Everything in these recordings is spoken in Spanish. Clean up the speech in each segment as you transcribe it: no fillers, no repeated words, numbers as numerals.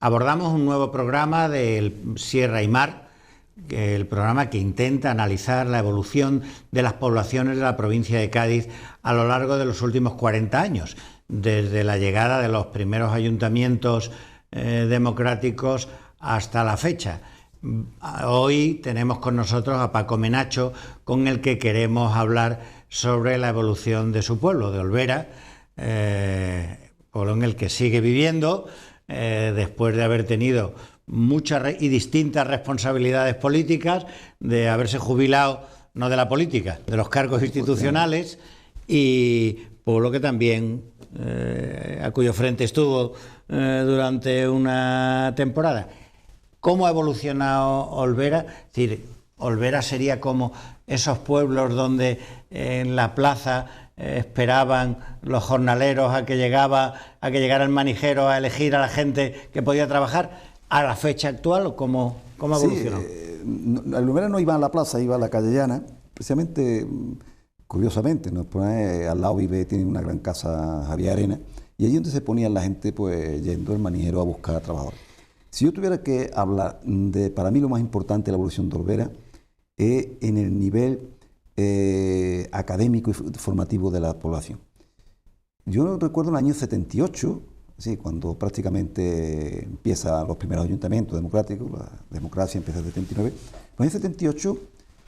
Abordamos un nuevo programa del Sierra y Mar, el programa que intenta analizar la evolución de las poblaciones de la provincia de Cádiz a lo largo de los últimos 40 años, desde la llegada de los primeros ayuntamientos democráticos hasta la fecha. Hoy tenemos con nosotros a Paco Menacho, con el que queremos hablar sobre la evolución de su pueblo, de Olvera, pueblo en el que sigue viviendo, después de haber tenido muchas y distintas responsabilidades políticas, de haberse jubilado, no de la política, de los cargos institucionales, y pueblo que también, a cuyo frente estuvo durante una temporada. ¿Cómo ha evolucionado Olvera? Es decir, Olvera sería como esos pueblos donde en la plaza esperaban los jornaleros a que llegara el manijero a elegir a la gente que podía trabajar, a la fecha actual, ¿o cómo evolucionó? Olvera no iba a la plaza, iba a la calle Llana, precisamente, curiosamente, ¿no? Al lado tiene una gran casa Javier Arena, y allí donde se ponían la gente pues yendo el manijero a buscar a trabajadores. Si yo tuviera que hablar de, para mí lo más importante de la evolución de Olvera es en el nivel académico y formativo de la población. Yo recuerdo en el año 78, sí, cuando prácticamente empiezan los primeros ayuntamientos democráticos, la democracia empieza en el 79. En el año 78,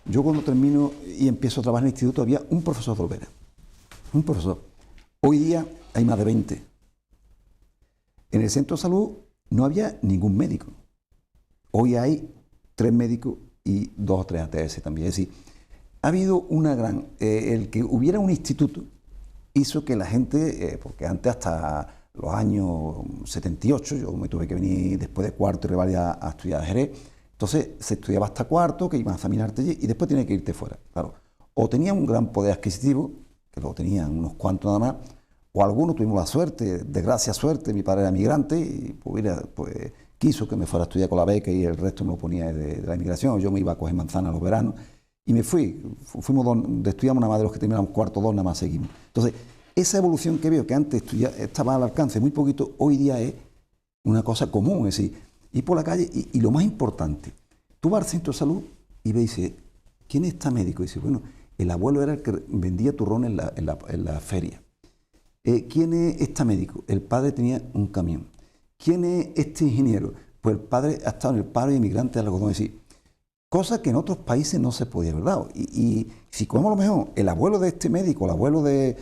yo cuando termino y empiezo a trabajar en el instituto, había un profesor de Olvera, un profesor. Hoy día hay más de 20. En el centro de salud no había ningún médico. Hoy hay 3 médicos y 2 o 3 ATS también. Es decir, ha habido una gran... el que hubiera un instituto hizo que la gente, porque antes hasta los años 78, yo me tuve que venir después de cuarto y revalidar a estudiar a Jerez, entonces se estudiaba hasta cuarto, que iban a examinarte allí, y después tenía que irte fuera. Claro, o tenían un gran poder adquisitivo, que lo tenían unos cuantos nada más, o algunos tuvimos la suerte, desgracia suerte, mi padre era migrante y pues quiso que me fuera a estudiar con la beca y el resto me lo ponía de la inmigración. Yo me iba a coger manzanas los veranos y me estudiamos nada más de los que terminamos cuarto 2, nada más seguimos. Entonces, esa evolución que veo, que antes estaba al alcance muy poquito, hoy día es una cosa común, es decir, ir por la calle y lo más importante, tú vas al centro de salud y ves y dices, ¿quién es este médico? Y dices, bueno, el abuelo era el que vendía turrones en la feria. ¿Quién es este médico? El padre tenía un camión. ¿Quién es este ingeniero? Pues el padre ha estado en el paro de inmigrantes de algodón. Es decir, cosa que en otros países no se podía haber dado. Y si cogemos a lo mejor el abuelo de este médico, el abuelo de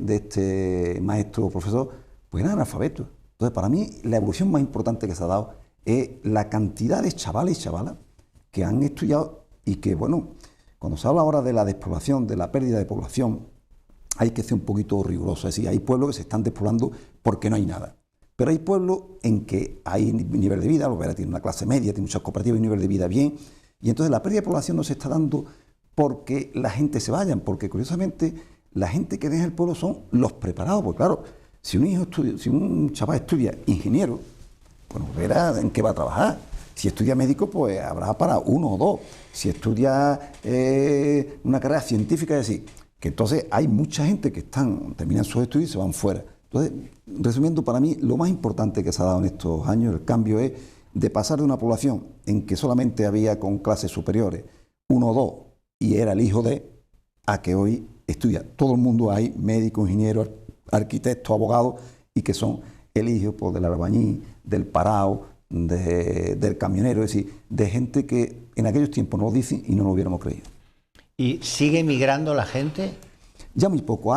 este maestro o profesor, pues eran analfabetos. Entonces, para mí, la evolución más importante que se ha dado es la cantidad de chavales y chavalas que han estudiado y que, bueno, cuando se habla ahora de la despoblación, de la pérdida de población, hay que ser un poquito riguroso. Es decir, hay pueblos que se están despoblando porque no hay nada. Pero hay pueblos en que hay nivel de vida, Olvera tiene una clase media, tiene muchas cooperativas y un nivel de vida bien, y entonces la pérdida de población no se está dando porque la gente se vaya, porque curiosamente la gente que deja el pueblo son los preparados, porque claro, si un chaval estudia ingeniero, bueno, Olvera ¿en qué va a trabajar? Si estudia médico, pues habrá para 1 o 2. Si estudia una carrera científica, es decir, que entonces hay mucha gente que terminan sus estudios y se van fuera. Entonces, resumiendo, para mí lo más importante que se ha dado en estos años, el cambio es de pasar de una población en que solamente había con clases superiores 1 o 2 y era el hijo de, a que hoy estudia todo el mundo, hay médicos, ingenieros, arquitectos, abogados, y que son el hijo pues, del albañil, del parao, del camionero, es decir, de gente que en aquellos tiempos nos lo dicen y no lo hubiéramos creído. ¿Y sigue migrando la gente? Ya muy poco.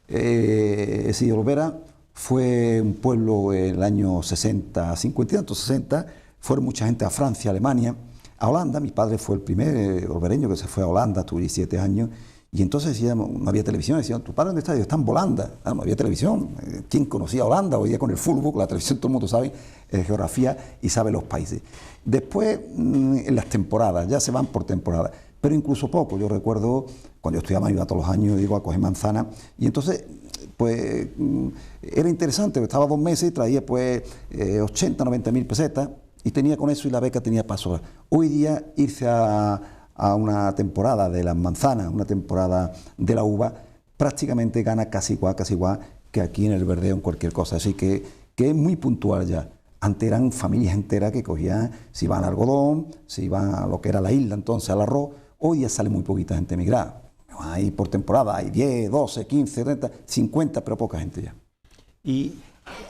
Sí, Olvera fue un pueblo en el año 60, 50 y tantos, 60, fueron mucha gente a Francia, a Alemania, a Holanda. Mi padre fue el primer olvereño que se fue a Holanda, tuve 17 años, y entonces decíamos, no había televisión, decían, ¿tu padre dónde está? Yo, está en Holanda. No había televisión. ¿Quién conocía a Holanda? Hoy día con el fútbol, con la televisión, todo el mundo sabe geografía y sabe los países. Después, en las temporadas, ya se van por temporadas. Pero incluso poco. Yo recuerdo cuando yo estudiaba, iba todos los años, digo, a coger manzana, y entonces, pues, era interesante, estaba 2 meses y traía, pues, 80, 90 mil pesetas, y tenía con eso y la beca tenía paso. Hoy día, irse a una temporada de las manzanas, una temporada de la uva, prácticamente gana casi igual que aquí en el verdeo en cualquier cosa. Así que que es muy puntual ya. Antes eran familias enteras que cogían, se iban al algodón, se iban a lo que era la isla, entonces al arroz. Hoy ya sale muy poquita gente emigrada. Hay por temporada, hay 10, 12, 15, 30, 50, pero poca gente ya. Y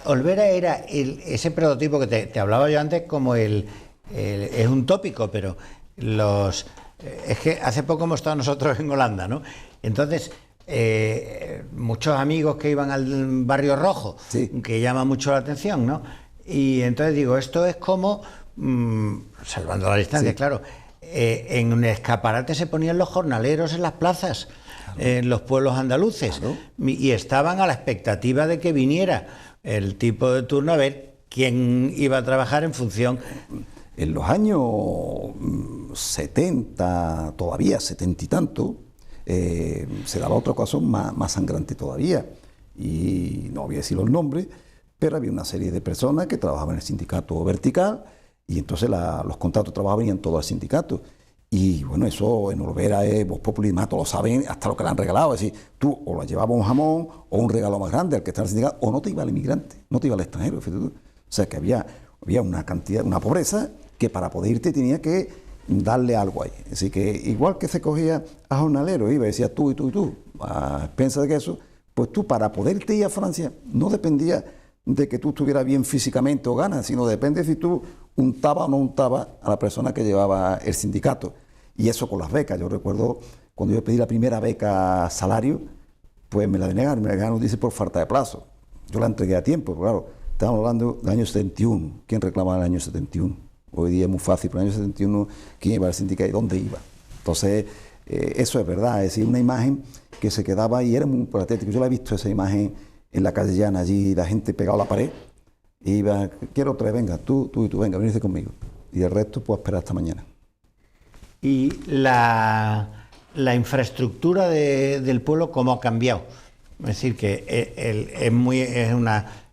Olvera era ese prototipo que te hablaba yo antes, como es un tópico, pero es que hace poco hemos estado nosotros en Holanda, ¿no? Entonces, muchos amigos que iban al Barrio Rojo, sí, que llama mucho la atención, ¿no? Y entonces digo, esto es como, salvando la distancia, sí, claro, en un escaparate se ponían los jornaleros en las plazas, claro, en los pueblos andaluces, claro, y estaban a la expectativa de que viniera el tipo de turno a ver quién iba a trabajar en función. En los años 70, todavía 70 y tanto, se daba otra ocasión más sangrante todavía, y no voy a decir los nombres, pero había una serie de personas que trabajaban en el sindicato vertical, y entonces los contratos de trabajo venían todos al sindicato. Y bueno, eso en Olvera es Vox Populi, todos lo saben, hasta lo que le han regalado. Es decir, tú o le llevabas un jamón o un regalo más grande al que está en el sindicato, o no te iba el inmigrante, no te iba el extranjero. Fíjate tú. O sea que había una cantidad, una pobreza que para poder irte tenía que darle algo ahí. Así que igual que se cogía a jornalero, iba y decía tú y tú y tú, a expensas de que eso, pues tú para poderte ir a Francia no dependía de que tú estuvieras bien físicamente o ganas, sino depende si tú untaba o no untaba a la persona que llevaba el sindicato. Y eso con las becas. Yo recuerdo cuando yo pedí la primera beca salario, pues me la denegaron, dice, por falta de plazo. Yo la entregué a tiempo, pero claro, estamos hablando del año 71. ¿Quién reclamaba el año 71? Hoy día es muy fácil, pero en el año 71, ¿quién iba al sindicato y dónde iba? Entonces, eso es verdad, es decir, una imagen que se quedaba y era muy patético. Yo la he visto esa imagen en la calle Llana, allí la gente pegada a la pared, y iba, quiero otra vez, venga, tú y tú, venga, venirse conmigo. Y el resto, pues esperar hasta mañana. Y la infraestructura del pueblo, ¿cómo ha cambiado? Es decir, que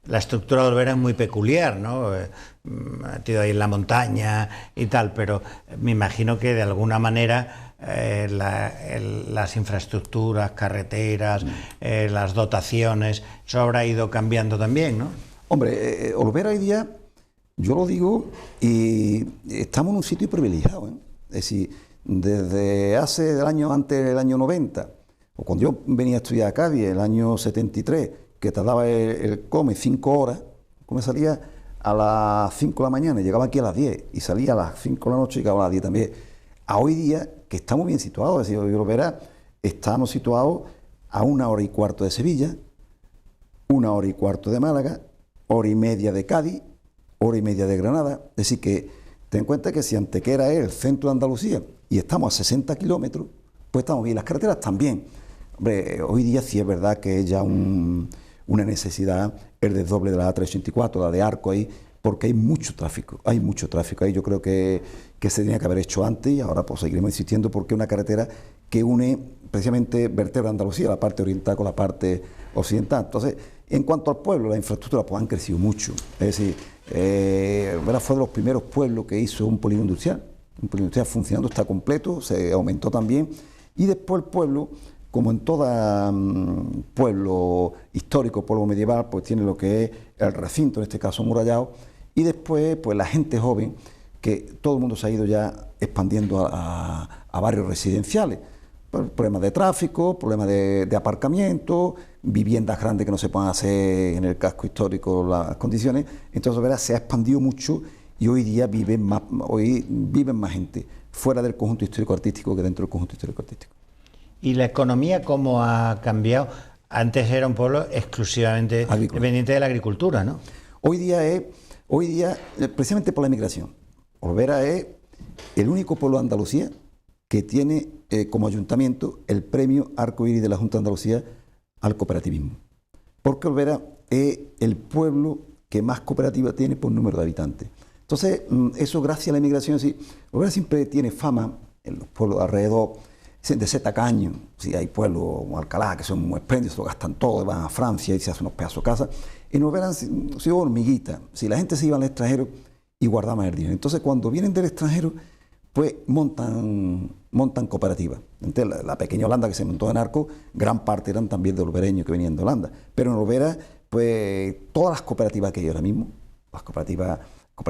la estructura de Olvera es muy peculiar, ¿no? Metido ahí en la montaña y tal, pero me imagino que de alguna manera las infraestructuras, carreteras, las dotaciones, eso habrá ido cambiando también, ¿no? Hombre, Olvera hoy día, yo lo digo, y estamos en un sitio privilegiado, ¿eh? Es decir, desde antes del año 90, o cuando yo venía a estudiar a Cádiz, el año 73, que tardaba el come 5 horas, come salía a las 5 de la mañana y llegaba aquí a las 10, y salía a las 5 de la noche y llegaba a las 10 también. A hoy día, que estamos bien situados, es decir, hoy lo verás, estamos situados a 1 hora y cuarto de Sevilla, 1 hora y cuarto de Málaga, 1 hora y media de Cádiz, 1 hora y media de Granada. Es decir, que ten en cuenta que si Antequera es el centro de Andalucía y estamos a 60 kilómetros, pues estamos bien. Las carreteras también. Hombre, hoy día sí es verdad que es ya una necesidad el desdoble de la A384, la de Arco ahí, porque hay mucho tráfico ahí. Yo creo que se tenía que haber hecho antes, y ahora pues seguiremos insistiendo, porque es una carretera que une precisamente vertebra Andalucía, la parte oriental con la parte occidental. Entonces, en cuanto al pueblo, las infraestructuras pues han crecido mucho. Es decir, Olvera fue de los primeros pueblos que hizo un polígono industrial. Un polígono industrial funcionando, está completo, se aumentó también. Y después el pueblo, como en todo pueblo histórico, pueblo medieval, pues tiene lo que es el recinto, en este caso murallado. Y después, pues la gente joven, que todo el mundo se ha ido ya expandiendo a barrios residenciales. Problemas de tráfico, problemas de aparcamiento, viviendas grandes que no se puedan hacer en el casco histórico las condiciones. Entonces, ¿verdad?, se ha expandido mucho y hoy día viven más gente fuera del conjunto histórico-artístico que dentro del conjunto histórico-artístico. ¿Y la economía cómo ha cambiado? Antes era un pueblo exclusivamente dependiente de la agricultura, ¿no? Hoy día, precisamente por la emigración, Olvera es el único pueblo de Andalucía que tiene como ayuntamiento el premio Arcoíris de la Junta de Andalucía al cooperativismo. Porque Olvera es el pueblo que más cooperativa tiene por número de habitantes. Entonces, eso gracias a la inmigración, sí. Olvera siempre tiene fama en los pueblos de alrededor de ser tacaño. Sí, hay pueblos como Alcalá que son muy espléndidos, lo gastan todo, van a Francia y se hacen unos pedazos de casa. En Olvera han sido hormiguitas. Si la gente se iba al extranjero y guardaba el dinero. Entonces, cuando vienen del extranjero, pues montan cooperativas. Entonces, la pequeña Holanda que se montó en Arco, gran parte eran también de olvereños que venían de Holanda. Pero en Olvera, pues todas las cooperativas que hay ahora mismo, las cooperativas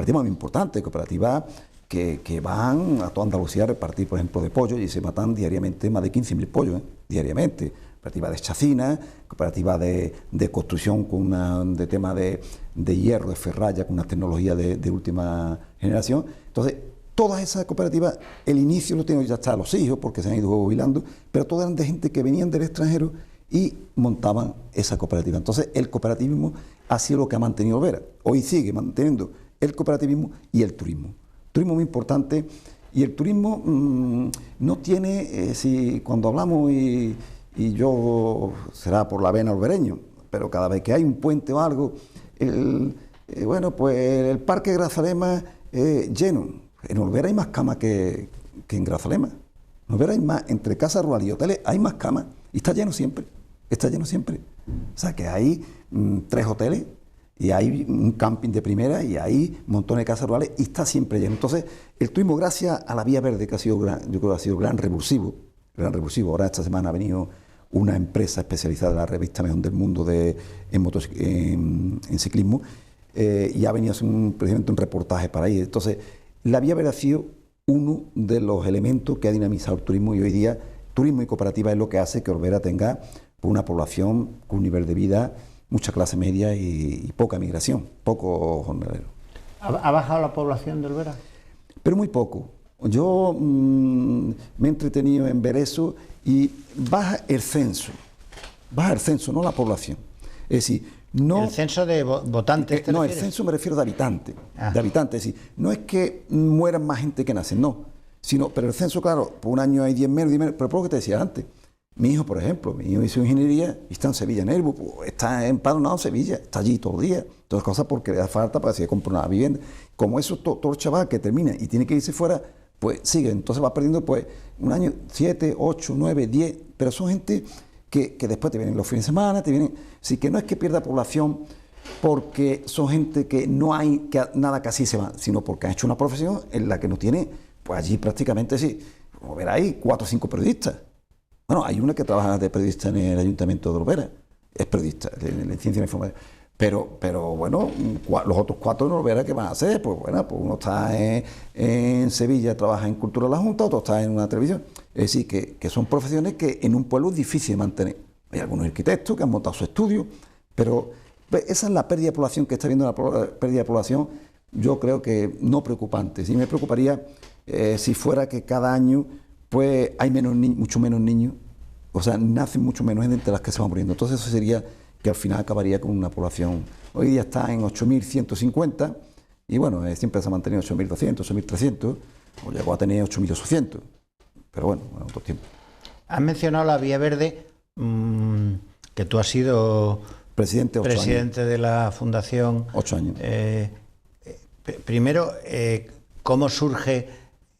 muy importantes, cooperativas que van a toda Andalucía a repartir, por ejemplo, de pollo, y se matan diariamente más de 15.000 pollos, diariamente. Cooperativa de chacina, cooperativa de construcción de tema de hierro, de ferralla, con una tecnología de última generación. Entonces, todas esas cooperativas, el inicio lo tienen ya hasta los hijos, porque se han ido jubilando, pero todas eran de gente que venían del extranjero y montaban esa cooperativa. Entonces, el cooperativismo ha sido lo que ha mantenido Olvera. Hoy sigue manteniendo el cooperativismo y el turismo. Turismo muy importante, y el turismo no tiene, si cuando hablamos, y yo será por la vena olvereño, pero cada vez que hay un puente o algo, pues el Parque Grazalema lleno. En Olvera hay más camas que en Grazalema. En Olvera hay más, entre casas rurales y hoteles hay más camas, y está lleno siempre, está lleno siempre. O sea que hay 3 hoteles, y hay un camping de primera, y hay montones de casas rurales, y está siempre lleno. Entonces, el turismo, gracias a la Vía Verde, que ha sido yo creo que ha sido gran revulsivo. Ahora esta semana ha venido una empresa especializada en la revista Mejor del Mundo en ciclismo, y ha venido a hacer precisamente un reportaje para ahí. Entonces, la Vía Verde ha sido uno de los elementos que ha dinamizado el turismo, y hoy día turismo y cooperativa es lo que hace que Olvera tenga una población con un nivel de vida, mucha clase media y poca migración, poco jornalero. ¿Ha bajado la población de Olvera? Pero muy poco. Yo me he entretenido en ver eso, y baja el censo, no la población. Es decir, no... ¿El censo de votantes? No, el censo me refiero de habitantes. De habitantes, es decir, no es que mueran más gente que nacen, no. Pero el censo, claro, por un año hay 10 menos, pero por lo que te decía antes. Mi hijo, por ejemplo, hizo ingeniería y está en Sevilla, en Airbus, está empadronado en Sevilla, está allí todo el día, todas cosas porque le da falta para que se compre una vivienda. Como eso, todo el chaval que termina y tiene que irse fuera, pues sigue, entonces va perdiendo pues un año, 7, 8, 9, 10, pero son gente que después te vienen los fines de semana, así que no es que pierda población porque son gente que no hay nada que así se va, sino porque han hecho una profesión en la que no tiene, pues allí prácticamente sí, como ver ahí, 4 o 5 periodistas. Bueno, hay una que trabaja de periodista en el Ayuntamiento de Olvera, es periodista en ciencia de la información. Pero bueno, los otros 4 en Olvera, ¿qué van a hacer? Pues bueno, pues uno está en Sevilla, trabaja en Cultura de la Junta, otro está en una televisión. Es decir, que son profesiones que en un pueblo es difícil de mantener. Hay algunos arquitectos que han montado su estudio, pero esa es la pérdida de población que está viendo, la pérdida de población, yo creo que no preocupante. Sí me preocuparía si fuera que cada año pues hay mucho menos niños, o sea, nacen mucho menos gente de las que se van muriendo. Entonces eso sería que al final acabaría con una población. Hoy día está en 8.150, y bueno, siempre se ha mantenido 8.200, 8.300, o llegó a tener 8.800, pero bueno, en otro tiempo. Has mencionado la Vía Verde, que tú has sido presidente de la Fundación. 8 años. Primero, ¿cómo surge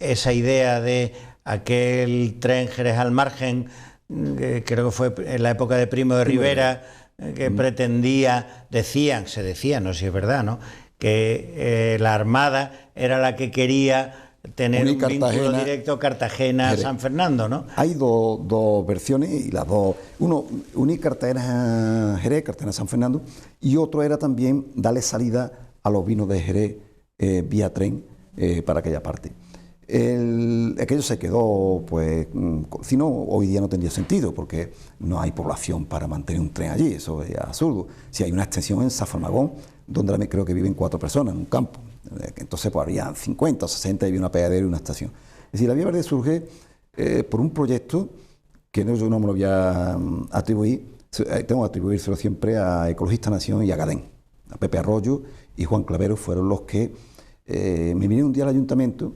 esa idea de aquel tren Jerez al Margen, que creo que fue en la época de Primo de Rivera, que pretendía, se decía, no sé si es verdad, ¿no?, que la Armada era la que quería tener un vínculo directo Cartagena-San Fernando, ¿no? Hay dos versiones, y las dos, uno, unir Cartagena-Jerez, Cartagena-San Fernando, y otro era también darle salida a los vinos de Jerez vía tren para aquella parte. Aquello se quedó, pues, si no, hoy día no tendría sentido, porque no hay población para mantener un tren allí, eso es absurdo. Si hay una extensión en Zafarmagón, donde creo que viven 4 personas en un campo, entonces pues habría 50 o 60 y había una pegadera y una estación. Es decir, la Vía Verde surge por un proyecto que yo no me lo voy a atribuir, tengo que atribuírselo siempre a Ecologista Nación y a Gadén. A Pepe Arroyo y Juan Clavero fueron los que me vinieron un día al ayuntamiento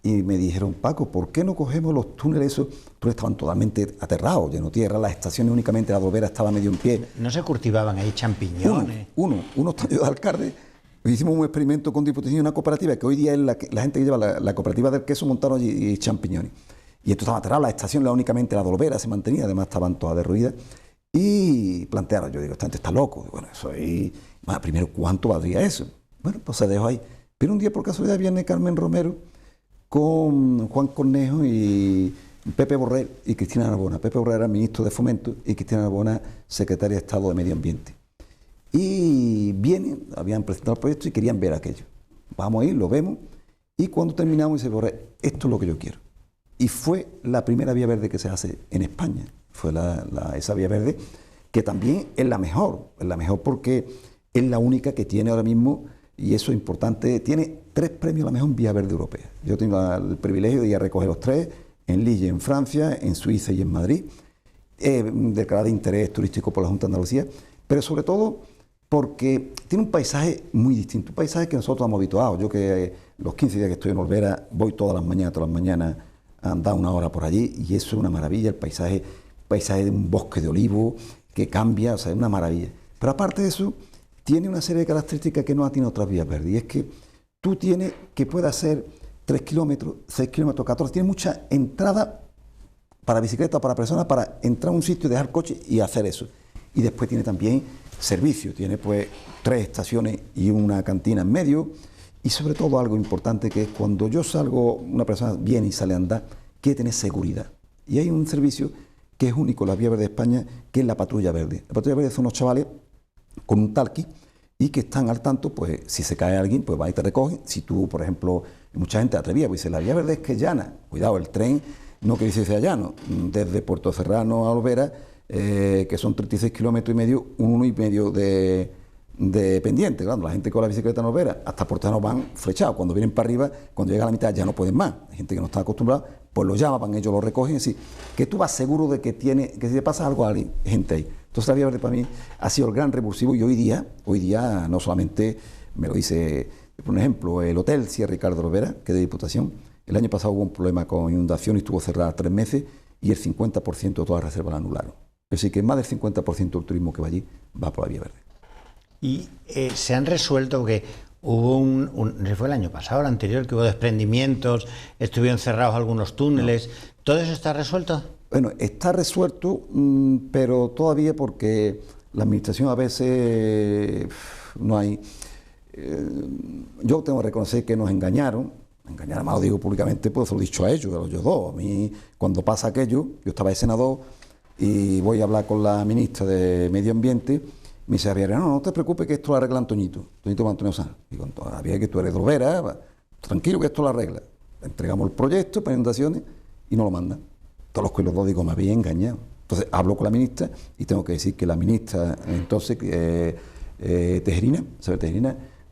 y me dijeron: Paco, ¿por qué no cogemos los túneles esos? Túneles estaban totalmente aterrados, lleno de tierra, las estaciones únicamente, la Dolvera estaba medio en pie. ¿No se cultivaban ahí champiñones? Uno está yo de alcalde, hicimos un experimento con Diputación y una cooperativa, que hoy día es la gente que lleva la cooperativa del queso, montaron allí champiñones. Y esto estaba aterrado, la estación únicamente la Dolvera se mantenía, además estaban todas derruidas. Y plantearon, yo digo, esta gente está loco. Bueno, eso ahí, primero, ¿cuánto valdría eso? Bueno, pues se dejó ahí. Pero un día, por casualidad, viene Carmen Romero con Juan Cornejo y Pepe Borrell y Cristina Narbona. Pepe Borrell era ministro de Fomento y Cristina Narbona secretaria de Estado de Medio Ambiente. y vienen, habían presentado el proyecto y querían ver aquello. Vamos a ir, lo vemos, y cuando terminamos dice, esto es lo que yo quiero. Y fue la primera vía verde que se hace en España, fue esa vía verde, que también es la mejor porque es la única que tiene ahora mismo, y eso es importante, tiene 3 premios a la mejor vía verde europea. Yo tengo el privilegio de ir a recoger los 3, en Lille, en Francia, en Suiza y en Madrid, declarada de interés turístico por la Junta de Andalucía, pero sobre todo porque tiene un paisaje muy distinto, un paisaje que nosotros hemos habituado. Yo que los 15 días que estoy en Olvera voy todas las mañanas a andar 1 hora por allí, y eso es una maravilla, el paisaje de un bosque de olivo que cambia, o sea, es una maravilla. Pero aparte de eso, tiene una serie de características que no tiene otras vías verdes, y es que tú tienes que puede hacer 3 kilómetros, 6 kilómetros, 14, tiene mucha entrada para bicicleta, para personas, para entrar a un sitio, dejar coche y hacer eso. Y después tiene también servicio, tiene pues 3 estaciones y una cantina en medio, y sobre todo algo importante que es cuando yo salgo, una persona viene y sale a andar, quiere tener seguridad. Y hay un servicio que es único en la Vía Verde de España, que es la Patrulla Verde. La Patrulla Verde son unos chavales con un talqui y que están al tanto, pues si se cae alguien, pues va y te recoge. Si tú, por ejemplo, mucha gente atrevía, pues dice, la Vía Verde es que es llana. Cuidado, el tren no quiere decir que sea llano. Desde Puerto Serrano a Olvera, que son 36 kilómetros y medio, 1,5 de pendiente. Claro, la gente con la bicicleta no Olvera, hasta Portano van flechados. Cuando vienen para arriba, cuando llega a la mitad ya no pueden más. Hay gente que no está acostumbrada, pues lo llaman, ellos lo recogen, así que tú vas seguro de que si te pasa algo a alguien, gente ahí. Entonces la Vía Verde para mí ha sido el gran revulsivo, y hoy día no solamente me lo dice, por ejemplo, el Hotel Sierra Ricardo de Olvera, que es de Diputación, el año pasado hubo un problema con inundación y estuvo cerrada 3 meses, y el 50% de todas las reservas la anularon. Es decir, que más del 50% del turismo que va allí va por la Vía Verde. Y se han resuelto que hubo fue el año pasado, el anterior, que hubo desprendimientos, estuvieron cerrados algunos túneles. No. ¿Todo eso está resuelto? Bueno, está resuelto, pero todavía porque la administración a veces no hay... yo tengo que reconocer que nos engañaron, más lo digo públicamente, pues se lo he dicho a ellos, a los dos. A mí, cuando pasa aquello, yo estaba de senador y voy a hablar con la ministra de Medio Ambiente. Me dice Javier, no te preocupes que esto lo arregla Antoñito Antonio Sanz. Digo, Javier, que tú eres de Olvera, tranquilo que esto lo arregla. Entregamos el proyecto para inundaciones y no lo mandan. Todos los que los dos digo, me había engañado. Entonces hablo con la ministra y tengo que decir que la ministra, entonces, Tejerina,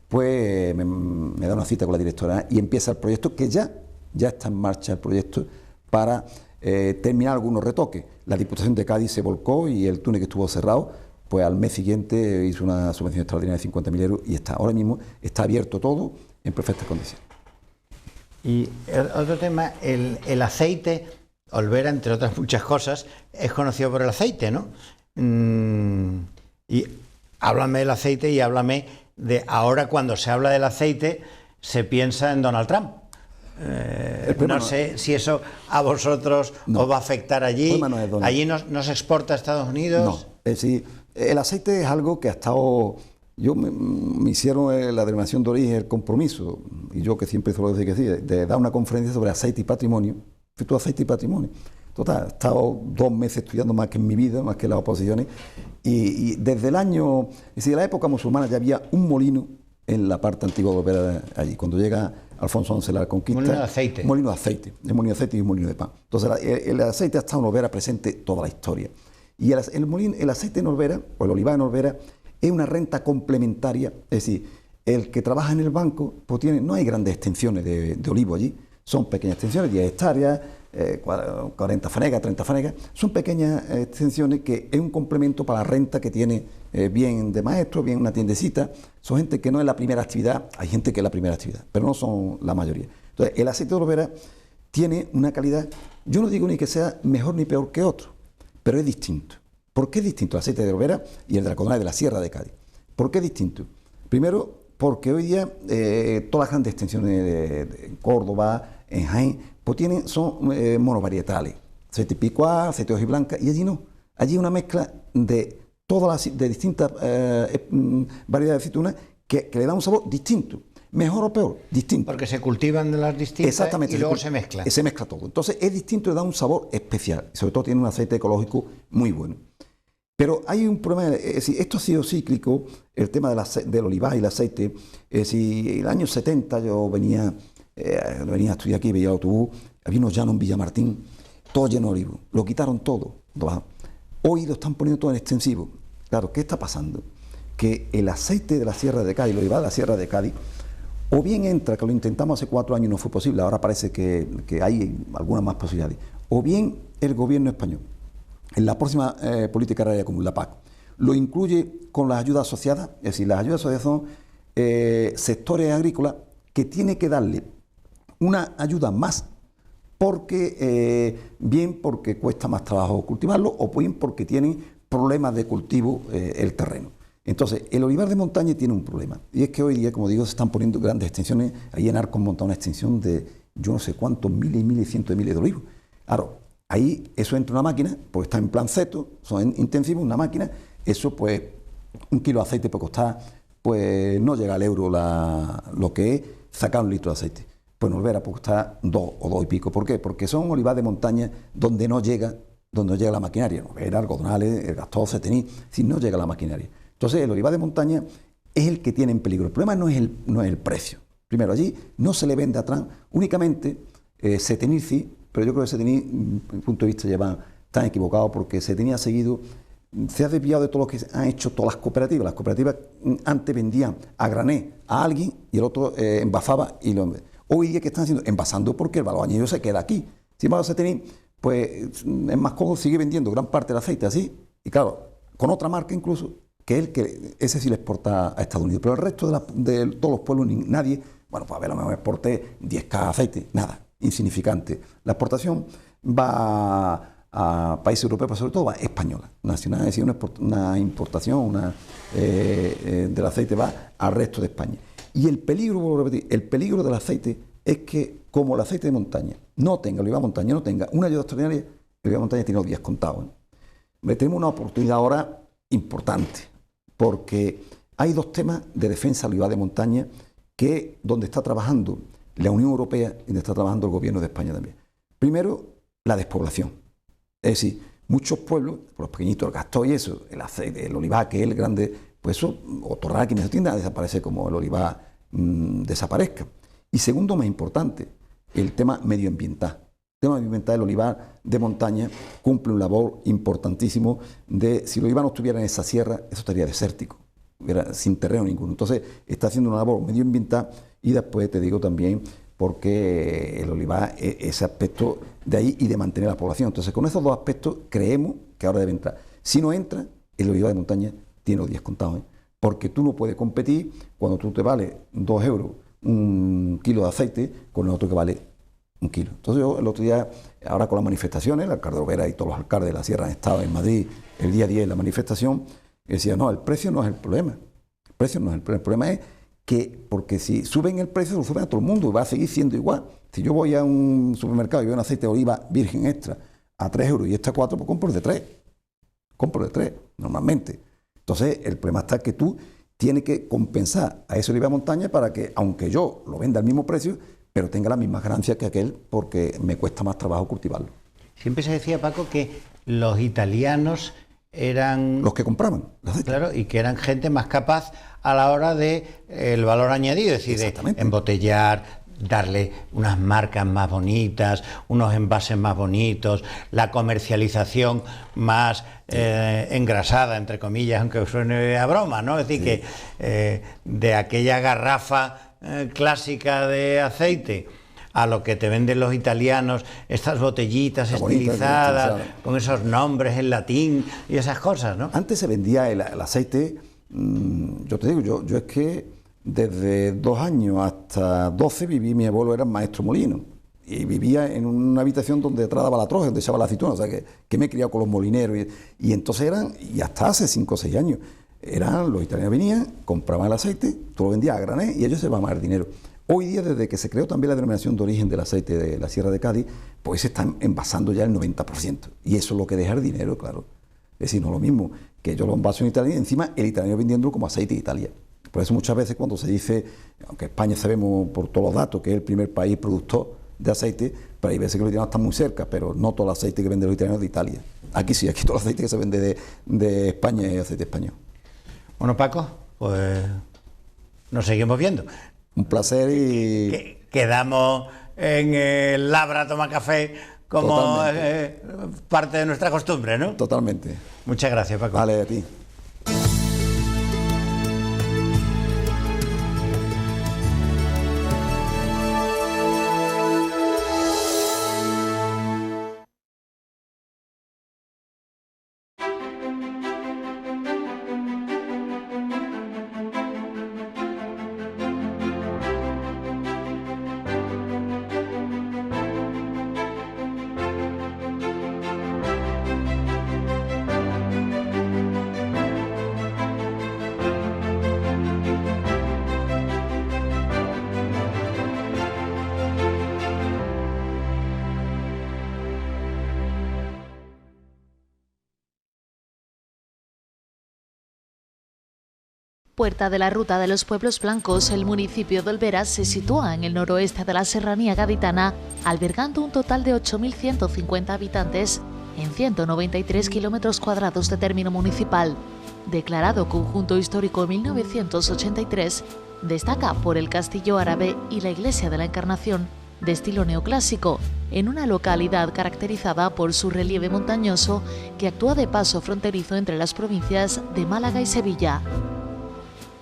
pues me da una cita con la directora y empieza el proyecto, que ya está en marcha el proyecto para terminar algunos retoques. La Diputación de Cádiz se volcó y el túnel que estuvo cerrado, pues al mes siguiente hizo una subvención extraordinaria de 50.000 euros y ahora mismo está abierto todo en perfectas condiciones. Y otro tema, el aceite, Olvera, entre otras muchas cosas, es conocido por el aceite, ¿no? Y háblame del aceite y háblame de ahora, cuando se habla del aceite se piensa en Donald Trump. No sé si eso a vosotros os va a afectar allí. ¿Allí no se exporta a Estados Unidos? No, es decir, el aceite es algo que ha estado... me hicieron la denominación de origen, el compromiso, y yo que siempre suelo decir que sí, de dar una conferencia sobre aceite y patrimonio. Fui aceite y patrimonio. Total, he estado 2 meses estudiando más que en mi vida, más que en las oposiciones, y desde el año... Es decir, en la época musulmana ya había un molino en la parte antigua de Olvera, allí. Cuando llega Alfonso XI la conquista... Molino de aceite. Molino de aceite. Es molino de aceite y un molino de pan. Entonces, el aceite ha estado en Olvera presente toda la historia. Y el aceite en Olvera, o el olivar en Olvera, es una renta complementaria. Es decir, el que trabaja en el banco, pues no hay grandes extensiones de olivo allí. Son pequeñas extensiones, 10 hectáreas, 40 fanegas, 30 fanegas. Son pequeñas extensiones que es un complemento para la renta que tiene bien de maestro, bien una tiendecita. Son gente que no es la primera actividad, hay gente que es la primera actividad, pero no son la mayoría. Entonces, el aceite de Olvera tiene una calidad, yo no digo ni que sea mejor ni peor que otro, pero es distinto. ¿Por qué es distinto el aceite de Olvera y el de la Codonal de la Sierra de Cádiz? ¿Por qué es distinto? Primero, porque hoy día todas las grandes extensiones de Córdoba, en Jaén, pues son monovarietales, aceite picuá, aceite de hojiblanca, y allí no. Allí hay una mezcla de de distintas variedades de aceitunas que le da un sabor distinto. Mejor o peor, distinto. Porque se cultivan de las distintas. Exactamente, y luego se mezclan. Se mezcla todo. Entonces es distinto y da un sabor especial. Sobre todo tiene un aceite ecológico muy bueno. Pero hay un problema, es decir, esto ha sido cíclico, el tema del olivar y el aceite. Es decir, en el año 70 yo venía a estudiar aquí, veía el autobús, había unos llanos en Villamartín, todo lleno de olivos, lo quitaron todo. Hoy lo están poniendo todo en extensivo. Claro, ¿qué está pasando? Que el aceite de la Sierra de Cádiz, el olivar de la Sierra de Cádiz, o bien entra, que lo intentamos hace 4 años y no fue posible, ahora parece que hay algunas más posibilidades, o bien el gobierno español, en la próxima política agraria común, la PAC, lo incluye con las ayudas asociadas, es decir, las ayudas asociadas son sectores agrícolas que tiene que darle una ayuda más porque, bien porque cuesta más trabajo cultivarlo o bien porque tienen problemas de cultivo el terreno. Entonces, el olivar de montaña tiene un problema, y es que hoy día, como digo, se están poniendo grandes extensiones. Ahí en Arcos monta una extensión de yo no sé cuántos miles y miles y cientos de miles de olivos. Claro, ahí eso entra una máquina, pues está en plan ceto, son intensivos, una máquina, eso pues, 1 kilo de aceite puede costar, pues no llega al euro lo que es sacar 1 litro de aceite. Pues no volverá, pues costar 2 o 2 y pico. ¿Por qué? Porque son olivar de montaña donde no llega la maquinaria, no era algodonales, el Gastón, Cetení, si no llega la maquinaria. Entonces, el olivar de montaña es el que tiene en peligro. El problema no es el precio. Primero, allí no se le vende atrás, únicamente Cetení sí, pero yo creo que Cetení, desde mi punto de vista, lleva tan equivocado porque Cetení ha seguido, se ha desviado de todo lo que han hecho todas las cooperativas. Las cooperativas antes vendían a grané a alguien y el otro envasaba y lo... Hoy día, ¿qué están haciendo? Envasando porque el valor añadido se queda aquí. Sin embargo, Cetení, pues es más cómodo, sigue vendiendo gran parte del aceite así, y claro, con otra marca incluso, que ese sí le exporta a Estados Unidos, pero el resto de todos los pueblos, nadie, bueno, pues a ver, a lo mejor exporté 10K de aceite, nada, insignificante. La exportación va a países europeos, pero sobre todo va española, nacional, es decir, una importación del aceite va al resto de España. Y el peligro, vuelvo a repetir, el peligro del aceite es que como el aceite de montaña no tenga, el olivar de montaña no tenga una ayuda extraordinaria, el olivar de montaña tiene los días contados. Tenemos una oportunidad ahora importante, porque hay 2 temas de defensa del olivar de montaña que donde está trabajando la Unión Europea y donde está trabajando el gobierno de España también. Primero, la despoblación. Es decir, muchos pueblos, los pequeñitos, el Gastón y eso, el aceite, el olivar, que es el grande, pues eso, o Torral, que en esa tienda desaparece como el olivar desaparezca. Y segundo, más importante, el tema medioambiental. El tema medioambiental del olivar de montaña cumple un labor importantísimo de, si el olivar no estuviera en esa sierra, eso estaría desértico, sin terreno ninguno. Entonces, está haciendo una labor medioambiental y después te digo también porque el olivar, ese aspecto de ahí y de mantener la población. Entonces, con esos 2 aspectos creemos que ahora debe entrar. Si no entra, el olivar de montaña tiene los días contados, porque tú no puedes competir cuando tú te vale 2 euros 1 kilo de aceite con el otro que vale 1 kilo. Entonces yo el otro día, ahora con las manifestaciones, el alcalde Lovera y todos los alcaldes de la Sierra han estado en Madrid el día 10 de la manifestación, y decía, no, el precio no es el problema. El precio no es el problema. El problema es que, porque si suben el precio, lo suben a todo el mundo y va a seguir siendo igual. Si yo voy a un supermercado y veo un aceite de oliva virgen extra a 3 euros y este a 4, pues compro de 3. Compro de 3, normalmente. Entonces, el problema está que tú tienes que compensar a ese olivar de montaña para que, aunque yo lo venda al mismo precio, pero tenga las mismas ganancias que aquel porque me cuesta más trabajo cultivarlo. Siempre se decía, Paco, que los italianos eran... los que compraban. Claro, y que eran gente más capaz a la hora de el valor añadido, es decir, de embotellar, darle unas marcas más bonitas, unos envases más bonitos, la comercialización más engrasada, entre comillas, aunque suene a broma, ¿no? Es decir, que de aquella garrafa clásica de aceite a lo que te venden los italianos, estas botellitas estilizadas, con esos nombres en latín y esas cosas, ¿no? Antes se vendía el aceite, yo te digo, yo es que desde 2 años hasta 12 mi abuelo era maestro molino y vivía en una habitación donde detrás daba la troja, donde echaba la aceituna, o sea que me he criado con los molineros y entonces y hasta hace 5 o 6 años, los italianos venían, compraban el aceite, tú lo vendías a granel y ellos se van a ganar dinero. Hoy día, desde que se creó también la denominación de origen del aceite de la Sierra de Cádiz, pues se están envasando ya el 90%. Y eso es lo que deja el dinero, claro. Es decir, no es lo mismo que yo lo envaso en Italia y encima el italiano vendiéndolo como aceite de Italia. Por eso muchas veces cuando se dice, aunque España sabemos por todos los datos que es el primer país productor de aceite, pero hay veces que los italianos están muy cerca, pero no todo el aceite que venden los italianos es de Italia. Aquí sí, aquí todo el aceite que se vende de España es aceite español. Bueno, Paco, pues nos seguimos viendo. Un placer y... Quedamos en el Labra Toma Café como parte de nuestra costumbre, ¿no? Totalmente. Muchas gracias, Paco. Vale, a ti. Puerta de la Ruta de los Pueblos Blancos, el municipio de Olvera se sitúa en el noroeste de la serranía gaditana, albergando un total de 8.150 habitantes en 193 kilómetros cuadrados de término municipal. Declarado conjunto histórico en 1983, destaca por el castillo árabe y la iglesia de la Encarnación, de estilo neoclásico, en una localidad caracterizada por su relieve montañoso que actúa de paso fronterizo entre las provincias de Málaga y Sevilla.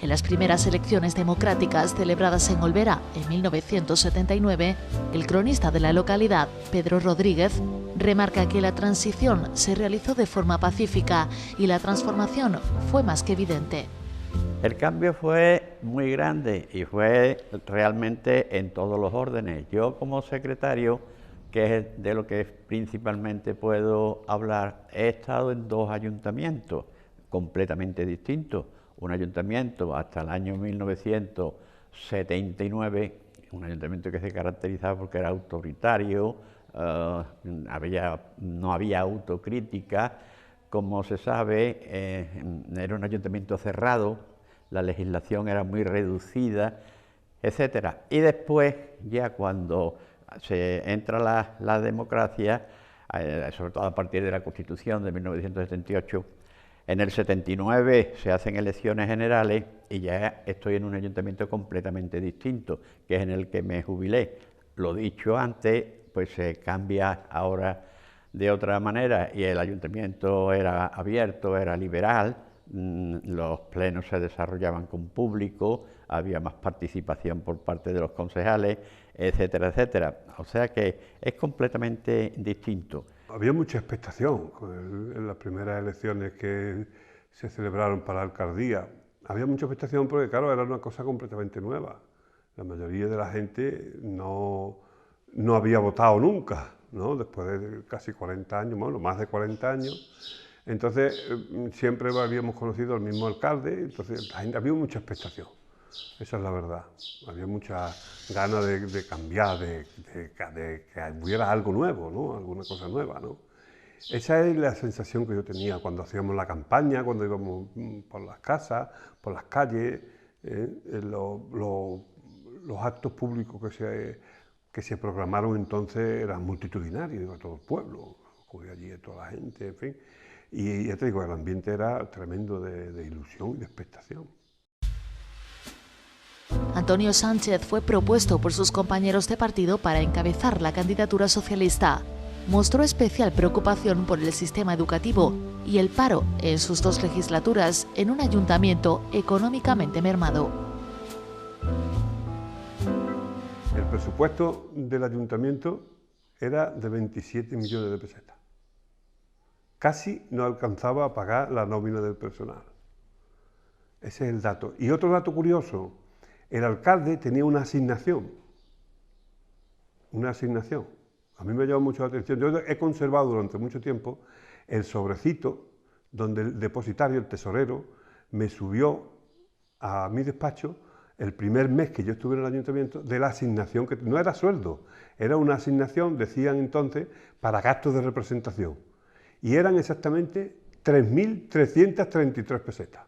En las primeras elecciones democráticas celebradas en Olvera en 1979, el cronista de la localidad, Pedro Rodríguez, remarca que la transición se realizó de forma pacífica y la transformación fue más que evidente. El cambio fue muy grande y fue realmente en todos los órdenes. Yo como secretario, que es de lo que principalmente puedo hablar, he estado en dos ayuntamientos completamente distintos. Un ayuntamiento hasta el año 1979, un ayuntamiento que se caracterizaba porque era autoritario, no había autocrítica, como se sabe, era un ayuntamiento cerrado, la legislación era muy reducida, etcétera. Y después, ya cuando se entra la democracia, sobre todo a partir de la Constitución de 1978, en el 79 se hacen elecciones generales y ya estoy en un ayuntamiento completamente distinto, que es en el que me jubilé. Lo dicho antes, pues se cambia ahora de otra manera y el ayuntamiento era abierto, era liberal, los plenos se desarrollaban con público, había más participación por parte de los concejales, etcétera, etcétera. O sea que es completamente distinto. Había mucha expectación en las primeras elecciones que se celebraron para la alcaldía. Había mucha expectación porque, claro, era una cosa completamente nueva. La mayoría de la gente no había votado nunca, ¿no? Después de casi 40 años, bueno, más de 40 años. Entonces, siempre habíamos conocido al mismo alcalde, entonces había mucha expectación. Esa es la verdad. Había mucha ganas de cambiar, de que hubiera algo nuevo, ¿no? Alguna cosa nueva, ¿no? Esa es la sensación que yo tenía cuando hacíamos la campaña, cuando íbamos por las casas, por las calles, los actos públicos que se programaron entonces eran multitudinarios, iba todo el pueblo, acudía allí toda la gente, en fin. Y ya te digo, el ambiente era tremendo de ilusión y de expectación. Antonio Sánchez fue propuesto por sus compañeros de partido para encabezar la candidatura socialista. Mostró especial preocupación por el sistema educativo y el paro en sus dos legislaturas en un ayuntamiento económicamente mermado. El presupuesto del ayuntamiento era de 27 millones de pesetas. Casi no alcanzaba a pagar la nómina del personal. Ese es el dato. Y otro dato curioso, el alcalde tenía una asignación. A mí me llamó mucho la atención. Yo he conservado durante mucho tiempo el sobrecito donde el depositario, el tesorero, me subió a mi despacho el primer mes que yo estuve en el ayuntamiento de la asignación, que no era sueldo, era una asignación, decían entonces, para gastos de representación. Y eran exactamente 3.333 pesetas.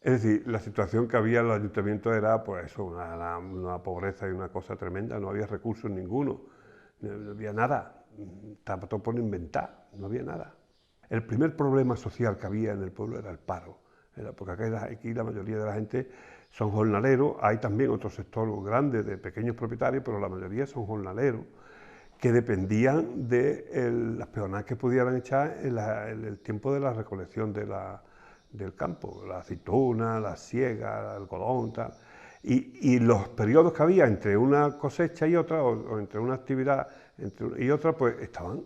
Es decir, la situación que había en los ayuntamientos era pues eso, una pobreza y una cosa tremenda, no había recursos ninguno, no había nada. estaba todo por inventar, no había nada. El primer problema social que había en el pueblo era el paro, porque aquí la mayoría de la gente son jornaleros, hay también otro sector grande de pequeños propietarios, pero la mayoría son jornaleros, que dependían de las peonadas que pudieran echar en el tiempo de la recolección del campo, la aceituna, la siega, el algodón, tal. Y los periodos que había entre una cosecha y otra, o entre una actividad y otra, pues no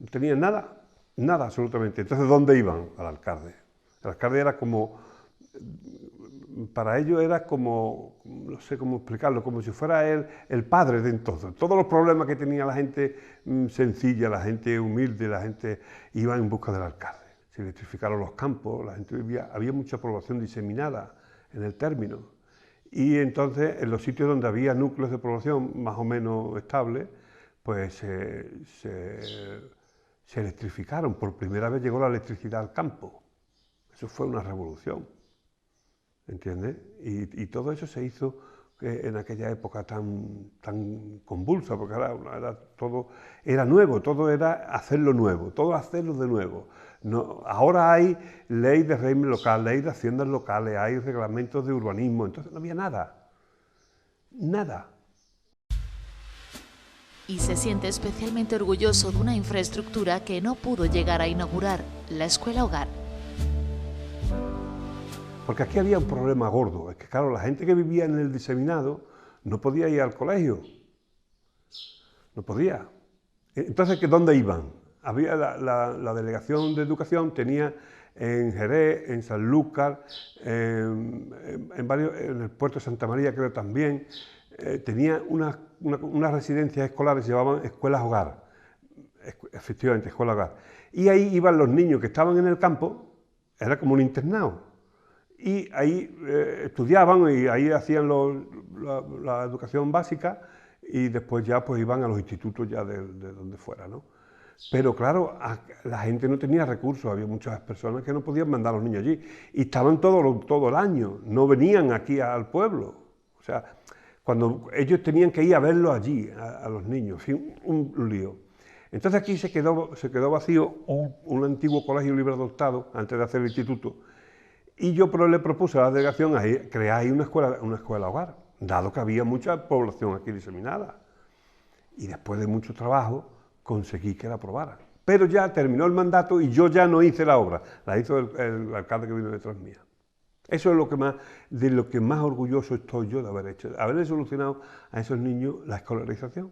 tenían nada, nada absolutamente. Entonces, ¿dónde iban? Al alcalde. El alcalde era como, para ellos era como, no sé cómo explicarlo, como si fuera él el padre de entonces. Todos los problemas que tenía la gente sencilla, la gente humilde, la gente iba en busca del alcalde. Se electrificaron los campos, la gente vivía, había mucha población diseminada en el término. Y entonces, en los sitios donde había núcleos de población más o menos estables, pues se electrificaron. Por primera vez llegó la electricidad al campo. Eso fue una revolución, ¿entiendes? Y todo eso se hizo en aquella época tan convulsa, porque todo era nuevo, todo era hacerlo nuevo, todo hacerlo de nuevo. No, ahora hay ley de régimen local, ley de haciendas locales, hay reglamentos de urbanismo, entonces no había nada, nada. Y se siente especialmente orgulloso de una infraestructura que no pudo llegar a inaugurar, la Escuela Hogar. Porque aquí había un problema gordo, es que claro, la gente que vivía en el diseminado no podía ir al colegio, no podía. Entonces, ¿dónde iban? Había la delegación de educación, tenía en Jerez, en Sanlúcar, en el puerto de Santa María creo también, tenía unas residencias escolares, se llamaban escuelas hogar, efectivamente, escuela hogar. Y ahí iban los niños que estaban en el campo, era como un internado, y ahí estudiaban y ahí hacían la educación básica y después ya pues iban a los institutos ya de donde fuera, ¿no? Pero claro, la gente no tenía recursos, había muchas personas que no podían mandar a los niños allí y estaban todo el año, no venían aquí al pueblo. O sea, cuando ellos tenían que ir a verlos allí, a los niños, un lío. Entonces aquí se quedó vacío un antiguo colegio libre adoptado antes de hacer el instituto y yo le propuse a la delegación crear ahí una escuela hogar, dado que había mucha población aquí diseminada. Y después de mucho trabajo conseguí que la aprobaran. Pero ya terminó el mandato y yo ya no hice la obra, la hizo el alcalde que vino detrás mía. Eso es de lo que más orgulloso estoy yo de haber hecho, de haberle solucionado a esos niños la escolarización.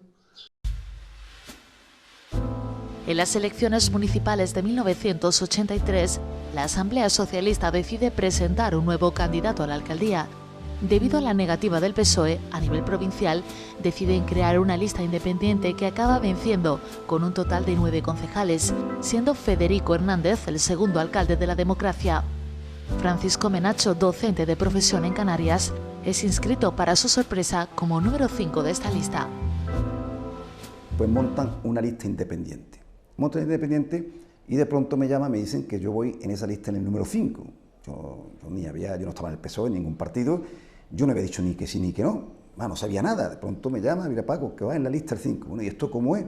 En las elecciones municipales de 1983, la Asamblea Socialista decide presentar un nuevo candidato a la alcaldía. Debido a la negativa del PSOE, a nivel provincial, deciden crear una lista independiente que acaba venciendo con un total de 9 concejales, siendo Federico Hernández el segundo alcalde de la democracia. Francisco Menacho, docente de profesión en Canarias, es inscrito para su sorpresa como número 5 de esta lista. Pues montan una lista independiente. Y de pronto me llaman, me dicen que yo voy en esa lista en el número 5. Yo no estaba en el PSOE, en ningún partido, yo no había dicho ni que sí ni que no, no sabía nada. De pronto me llama, mira Paco, que va en la lista el 5. Bueno, ¿y esto cómo es?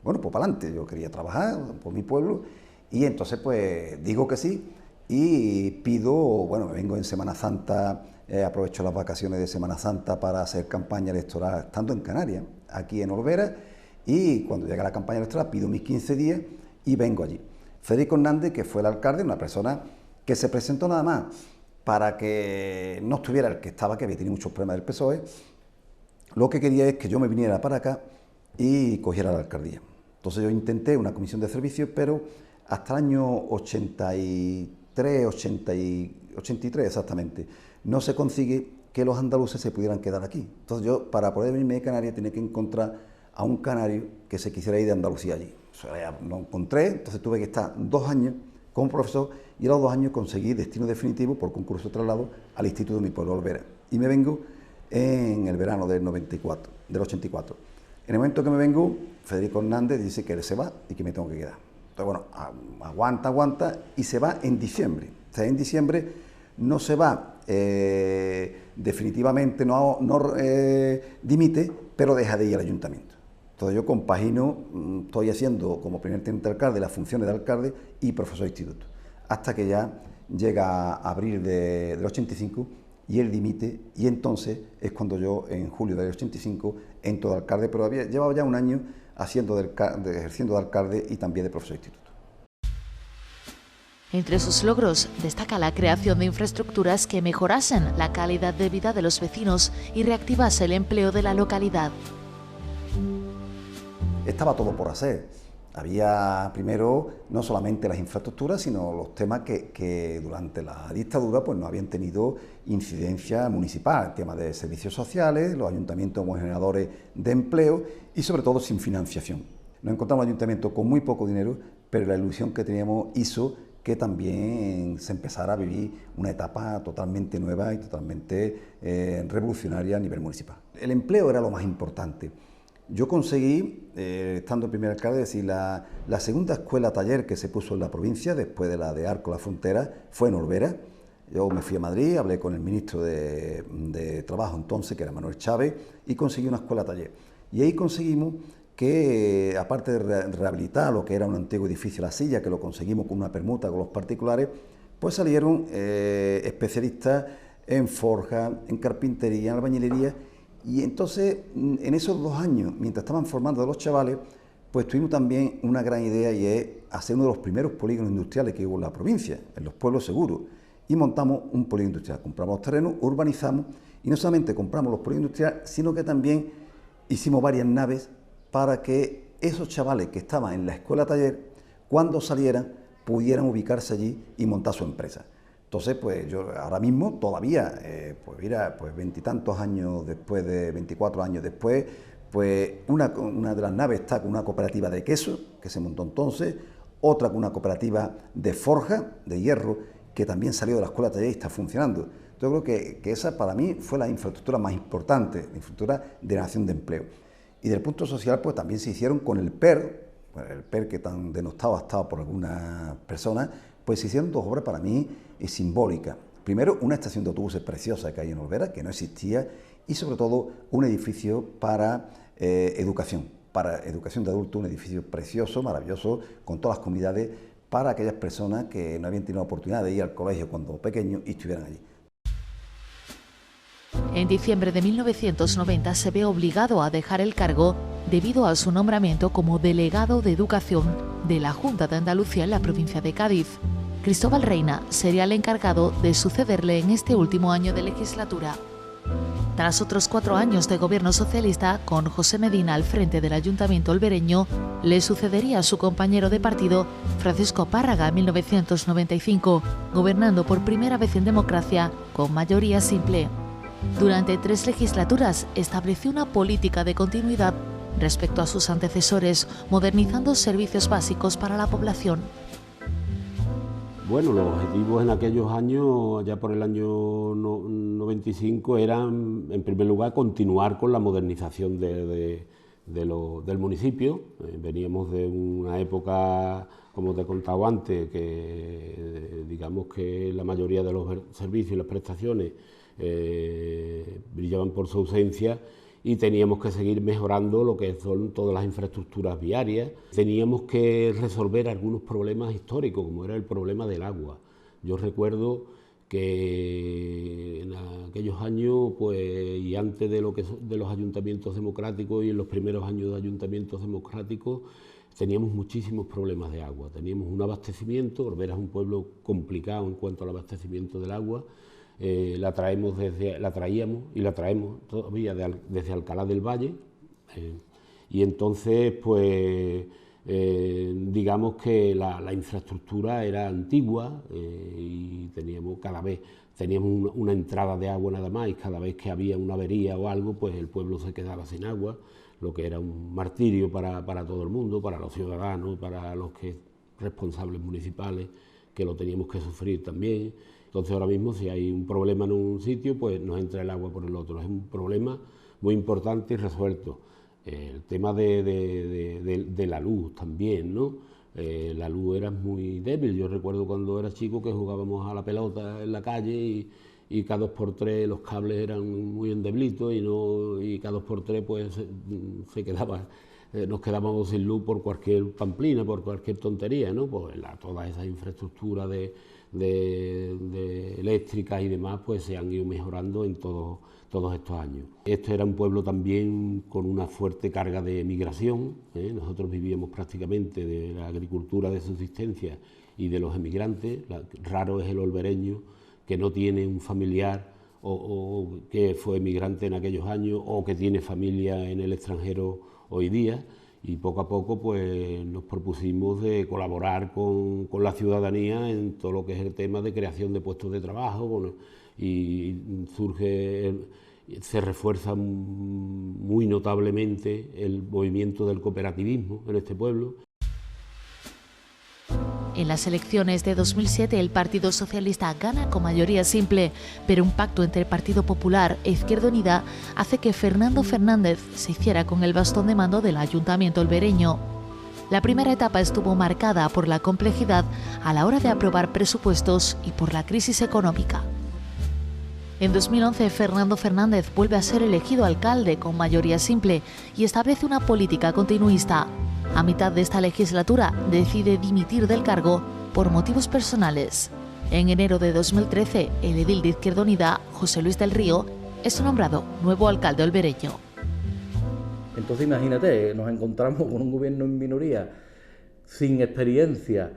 Bueno, pues para adelante, yo quería trabajar por mi pueblo y entonces pues digo que sí y pido, bueno, me vengo en Semana Santa, aprovecho las vacaciones de Semana Santa para hacer campaña electoral estando en Canarias, aquí en Olvera, y cuando llega la campaña electoral pido mis 15 días y vengo allí. Federico Hernández, que fue el alcalde, una persona que se presentó nada más para que no estuviera el que estaba, que había tenido muchos problemas del PSOE, lo que quería es que yo me viniera para acá y cogiera la alcaldía. Entonces yo intenté una comisión de servicios, pero hasta el año 83 exactamente, no se consigue que los andaluces se pudieran quedar aquí. Entonces yo, para poder venirme de Canarias, tenía que encontrar a un canario que se quisiera ir de Andalucía allí. Eso ya lo encontré, entonces tuve que estar 2 años como profesor y a los 2 años conseguí destino definitivo por concurso de traslado al instituto de mi pueblo, Olvera. Y me vengo en el verano del 84. En el momento que me vengo, Federico Hernández dice que él se va y que me tengo que quedar. Entonces, bueno, aguanta y se va en diciembre. O sea, en diciembre no se va definitivamente, no dimite, pero deja de ir al ayuntamiento. Entonces yo compagino, estoy haciendo como primer teniente de alcalde las funciones de alcalde y profesor de instituto, hasta que ya llega a abril del 85 y él dimite, y entonces es cuando yo en julio del 85 entro de alcalde, pero llevaba ya un año ejerciendo de alcalde y también de profesor de instituto. Entre sus logros destaca la creación de infraestructuras que mejorasen la calidad de vida de los vecinos y reactivase el empleo de la localidad. Estaba todo por hacer. Había primero no solamente las infraestructuras, sino los temas que durante la dictadura pues no habían tenido incidencia municipal, el tema de servicios sociales, los ayuntamientos como generadores de empleo y sobre todo sin financiación. Nos encontramos un ayuntamiento con muy poco dinero, pero la ilusión que teníamos hizo que también se empezara a vivir una etapa totalmente nueva y totalmente revolucionaria a nivel municipal. El empleo era lo más importante. Yo conseguí, estando primer alcalde, decir, la segunda escuela taller que se puso en la provincia, después de la de Arco la Frontera, fue en Olvera. Yo me fui a Madrid, hablé con el ministro de Trabajo entonces, que era Manuel Chávez, y conseguí una escuela taller. Y ahí conseguimos que, aparte de rehabilitar lo que era un antiguo edificio La Silla, que lo conseguimos con una permuta con los particulares, pues salieron especialistas en forja, en carpintería, en albañilería. Y entonces, en esos 2 años, mientras estaban formando a los chavales, pues tuvimos también una gran idea, y es hacer uno de los primeros polígonos industriales que hubo en la provincia, en los pueblos seguros. Y montamos un polígono industrial, compramos los terrenos, urbanizamos, y no solamente compramos los polígonos industriales, sino que también hicimos varias naves para que esos chavales que estaban en la escuela taller, cuando salieran, pudieran ubicarse allí y montar su empresa. Entonces, pues yo ahora mismo todavía, pues mira, pues 20 y tantos años después, 24 años después, pues una de las naves está con una cooperativa de queso, que se montó entonces, otra con una cooperativa de forja, de hierro, que también salió de la escuela taller y está funcionando. Yo creo que esa para mí fue la infraestructura más importante, la infraestructura de generación de empleo. Y del punto social, pues también se hicieron con el PER, el PER que tan denostado ha estado por algunas personas, pues se hicieron 2 obras para mí simbólicas. Primero, una estación de autobuses preciosa que hay en Olvera, que no existía, y sobre todo un edificio para educación de adultos, un edificio precioso, maravilloso, con todas las comunidades, para aquellas personas que no habían tenido la oportunidad de ir al colegio cuando pequeños y estuvieran allí. En diciembre de 1990 se ve obligado a dejar el cargo debido a su nombramiento como delegado de Educación de la Junta de Andalucía en la provincia de Cádiz. Cristóbal Reina sería el encargado de sucederle en este último año de legislatura. Tras otros 4 años de gobierno socialista, con José Medina al frente del ayuntamiento olvereño, le sucedería a su compañero de partido, Francisco Párraga, en 1995, gobernando por primera vez en democracia con mayoría simple. Durante 3 legislaturas estableció una política de continuidad respecto a sus antecesores, modernizando servicios básicos para la población. Bueno, los objetivos en aquellos años, ya por el año 95, eran, en primer lugar, continuar con la modernización del municipio. Veníamos de una época, como te he contado antes, que digamos que la mayoría de los servicios y las prestaciones brillaban por su ausencia, y teníamos que seguir mejorando lo que son todas las infraestructuras viarias. Teníamos que resolver algunos problemas históricos, como era el problema del agua. Yo recuerdo que en aquellos años, pues, y antes de los ayuntamientos democráticos y en los primeros años de ayuntamientos democráticos, teníamos muchísimos problemas de agua. Teníamos un abastecimiento, Olvera es un pueblo complicado en cuanto al abastecimiento del agua. La traíamos y la traemos todavía desde Alcalá del Valle, y entonces pues digamos que la infraestructura era antigua, y teníamos una entrada de agua nada más, y cada vez que había una avería o algo, pues el pueblo se quedaba sin agua, lo que era un martirio para todo el mundo, para los ciudadanos, para los responsables municipales, que lo teníamos que sufrir también. Entonces ahora mismo, si hay un problema en un sitio, pues nos entra el agua por el otro. Es un problema muy importante y resuelto. El tema de la luz también, ¿no? La luz era muy débil. Yo recuerdo cuando era chico que jugábamos a la pelota en la calle y cada 2x3 los cables eran muy endeblitos, y cada 2x3 pues se quedaba nos quedábamos sin luz por cualquier pamplina, por cualquier tontería, ¿no? Pues todas esas infraestructuras de eléctricas y demás pues se han ido mejorando en todos estos años. Esto era un pueblo también con una fuerte carga de migración, ¿eh? Nosotros vivíamos prácticamente de la agricultura de subsistencia y de los emigrantes. Raro es el olvereño que no tiene un familiar o que fue emigrante en aquellos años o que tiene familia en el extranjero hoy día, y poco a poco pues nos propusimos de colaborar con la ciudadanía en todo lo que es el tema de creación de puestos de trabajo, y se refuerza muy notablemente el movimiento del cooperativismo en este pueblo. En las elecciones de 2007 el Partido Socialista gana con mayoría simple, pero un pacto entre el Partido Popular e Izquierda Unida hace que Fernando Fernández se hiciera con el bastón de mando del Ayuntamiento olvereño. La primera etapa estuvo marcada por la complejidad a la hora de aprobar presupuestos y por la crisis económica. En 2011 Fernando Fernández vuelve a ser elegido alcalde con mayoría simple y establece una política continuista. A mitad de esta legislatura decide dimitir del cargo por motivos personales. En enero de 2013, el edil de Izquierda Unida, José Luis del Río, es nombrado nuevo alcalde olvereño. Entonces imagínate, nos encontramos con un gobierno en minoría, sin experiencia,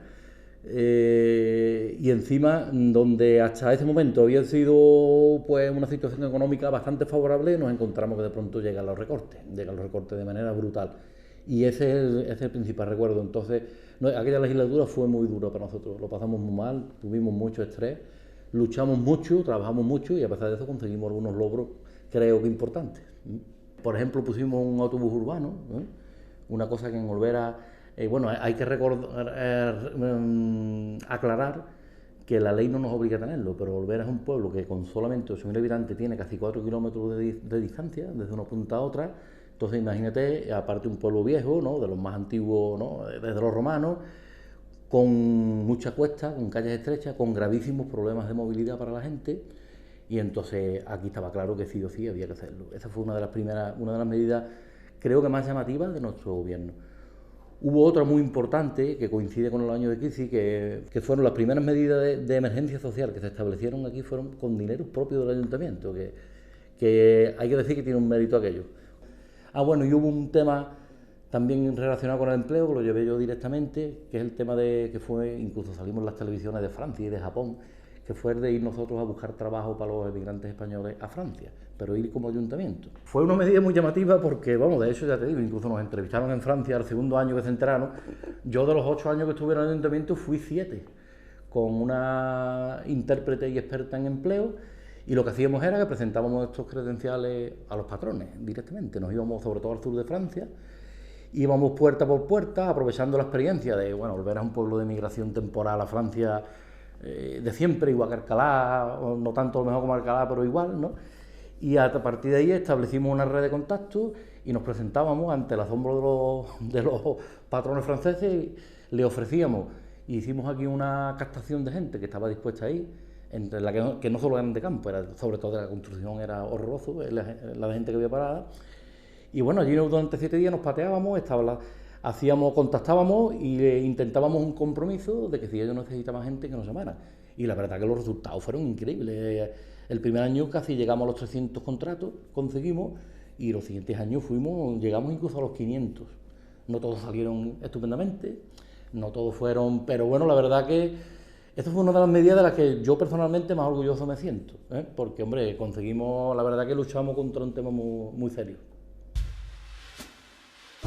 y encima donde hasta ese momento había sido pues una situación económica bastante favorable, nos encontramos que de pronto llegan los recortes de manera brutal. Y ese es el principal recuerdo. Entonces, aquella legislatura fue muy dura para nosotros, lo pasamos muy mal, tuvimos mucho estrés, luchamos mucho, trabajamos mucho y a pesar de eso conseguimos algunos logros, creo que importantes. Por ejemplo, pusimos un autobús urbano, una cosa que en Olvera, bueno, hay que aclarar que la ley no nos obliga a tenerlo, pero Olvera es un pueblo que con solamente 8.000 habitantes tiene casi 4 kilómetros de distancia, desde una punta a otra. Entonces imagínate, aparte un pueblo viejo, ¿no?, de los más antiguos, ¿no?, desde los romanos, con mucha cuesta, con calles estrechas, con gravísimos problemas de movilidad para la gente, y entonces aquí estaba claro que sí o sí había que hacerlo. Esa fue una de las medidas, creo que más llamativas de nuestro gobierno. Hubo otra muy importante que coincide con los años de crisis, que fueron las primeras medidas de emergencia social que se establecieron aquí, fueron con dinero propio del ayuntamiento, que hay que decir que tiene un mérito aquello. Bueno, y hubo un tema también relacionado con el empleo, que lo llevé yo directamente, que es el tema que fue, incluso salimos en las televisiones de Francia y de Japón, que fue el de ir nosotros a buscar trabajo para los emigrantes españoles a Francia, pero ir como ayuntamiento. Fue una medida muy llamativa porque, vamos, de hecho ya te digo, incluso nos entrevistaron en Francia al segundo año que se enteraron. Yo de los 8 años que estuve en el ayuntamiento fui 7, con una intérprete y experta en empleo. Y lo que hacíamos era que presentábamos estos credenciales a los patrones directamente. Nos íbamos sobre todo al sur de Francia, íbamos puerta por puerta, aprovechando la experiencia de, bueno, Olvera es un pueblo de migración temporal a Francia de siempre, igual que Alcalá, o no tanto a lo mejor como Alcalá, pero igual, ¿no? Y a partir de ahí establecimos una red de contactos y nos presentábamos ante el asombro de los patrones franceses, y le ofrecíamos, y hicimos aquí una captación de gente que estaba dispuesta a ir, entre la que no solo eran de campo, era, sobre todo de la construcción era horroroso, la de gente que había parada. Y bueno, allí durante 7 días nos pateábamos, contactábamos e intentábamos un compromiso de que si ellos necesitaban gente que nos llamaran. Y la verdad que los resultados fueron increíbles. El primer año casi llegamos a los 300 contratos, conseguimos, y los siguientes años llegamos incluso a los 500. No todos salieron estupendamente, no todos fueron, pero bueno, la verdad que esta fue una de las medidas de las que yo personalmente más orgulloso me siento, porque, hombre, conseguimos, la verdad que luchamos contra un tema muy, muy serio.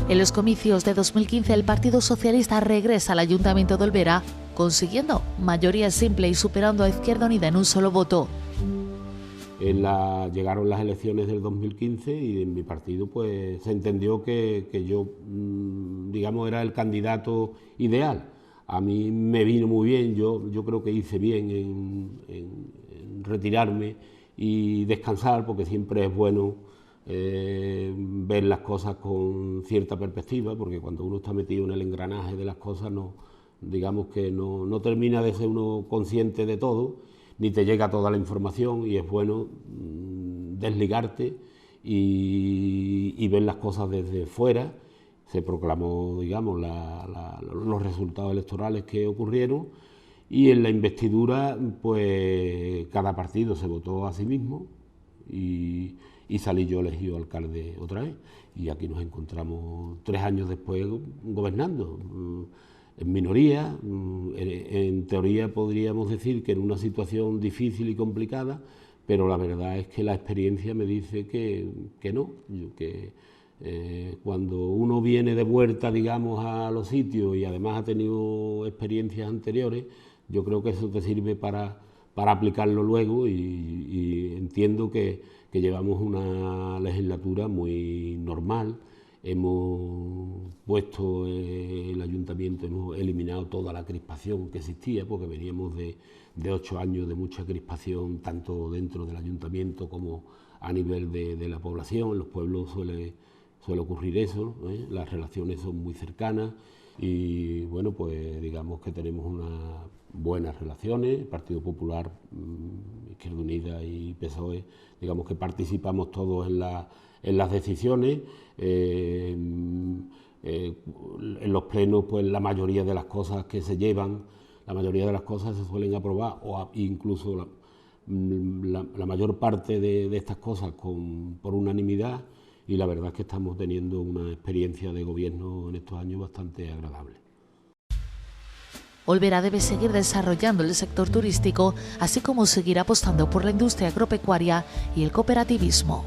En los comicios de 2015 el Partido Socialista regresa al Ayuntamiento de Olvera, consiguiendo mayoría simple y superando a Izquierda Unida en un solo voto. Llegaron las elecciones del 2015 y en mi partido pues se entendió que yo, digamos, era el candidato ideal. A mí me vino muy bien, yo creo que hice bien en retirarme y descansar, porque siempre es bueno ver las cosas con cierta perspectiva, porque cuando uno está metido en el engranaje de las cosas, digamos que no termina de ser uno consciente de todo, ni te llega toda la información, y es bueno desligarte y ver las cosas desde fuera se proclamó, digamos, los resultados electorales que ocurrieron, y en la investidura, pues cada partido se votó a sí mismo y salí yo elegido alcalde otra vez. Y aquí nos encontramos 3 años después gobernando, en minoría. En teoría podríamos decir que en una situación difícil y complicada, pero la verdad es que la experiencia me dice que no, cuando uno viene de vuelta, digamos, a los sitios y además ha tenido experiencias anteriores, yo creo que eso te sirve para aplicarlo luego, y entiendo que llevamos una legislatura muy normal. Hemos puesto el ayuntamiento, hemos eliminado toda la crispación que existía, porque veníamos de 8 años de mucha crispación, tanto dentro del ayuntamiento como a nivel de la población. En los pueblos suele ocurrir eso, ¿eh? Las relaciones son muy cercanas y bueno, pues digamos que tenemos unas buenas relaciones. El Partido Popular, Izquierda Unida y PSOE, digamos que participamos todos en las decisiones. En los plenos, pues la mayoría de las cosas que se llevan, la mayoría de las cosas se suelen aprobar, o incluso la mayor parte de estas cosas por unanimidad, y la verdad es que estamos teniendo una experiencia de gobierno en estos años bastante agradable. Olvera debe seguir desarrollando el sector turístico, así como seguir apostando por la industria agropecuaria y el cooperativismo.